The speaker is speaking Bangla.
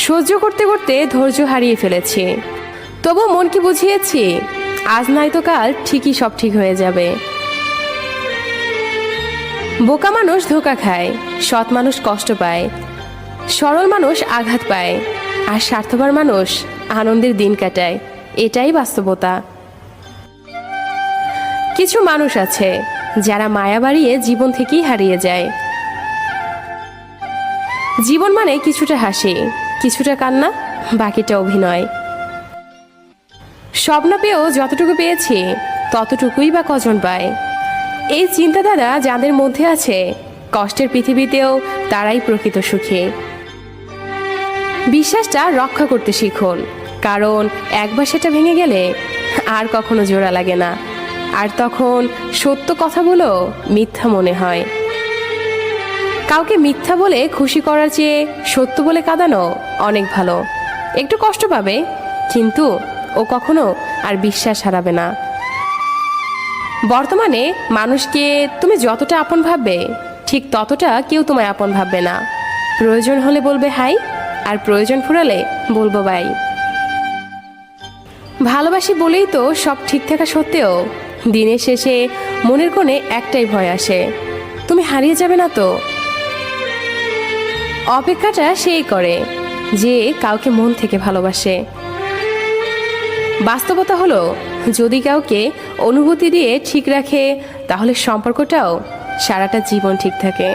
সহ্য করতে করতে ধৈর্য হারিয়ে ফেলেছি। তবু মনকে বুঝিয়েছি আজ নয়তো কাল ঠিকই সব ঠিক হয়ে যাবে। বোকা মানুষ ধোঁকা খায়, সৎ মানুষ কষ্ট পায়, সরল মানুষ আঘাত পায়, আর স্বার্থপর মানুষ আনন্দের দিন কাটায়। এটাই বাস্তবতা। কিছু মানুষ আছে যারা মায়া বাড়িয়ে জীবন থেকেই হারিয়ে যায়। জীবন মানে কিছুটা হাসি, কিছুটা কান্না, বাকিটা অভিনয়। স্বপ্ন পেয়েও যতটুকু পেয়েছি ততটুকুই বা কজন পায়। এই চিন্তাধারা যাদের মধ্যে আছে, কষ্টের পৃথিবীতেও তারাই প্রকৃত সুখী। বিশ্বাসটা রক্ষা করতে শিখুন, কারণ একবার সেটা ভেঙে গেলে আর কখনো জোড়া লাগে না। আর তখন সত্য কথাগুলো মিথ্যা মনে হয়। কাউকে মিথ্যা বলে খুশি করার চেয়ে সত্য বলে কাঁদানো অনেক ভালো। একটু কষ্ট পাবে, কিন্তু ও কখনো আর বিশ্বাস হারাবে না। বর্তমানে মানুষকে তুমি যতটা আপন ভাববে, ঠিক ততটা কেউ তোমায় আপন ভাববে না। প্রয়োজন হলে বলবে হাই, আর প্রয়োজন ফুরালে বলবো বাই। ভালোবাসি বলেই তো সব ঠিক থাকা সত্ত্বেও দিনের শেষে মনের কোণে একটাই ভয় আসে, তুমি হারিয়ে যাবে না তো। অপেক্ষাটা সেই করে যে কাউকে মন থেকে ভালোবাসে। বাস্তবতা হলো, যদি কাউকে অনুভূতি দিয়ে ঠিক রাখে, তাহলে সম্পর্কটাও সারাটা জীবন ঠিক থাকে।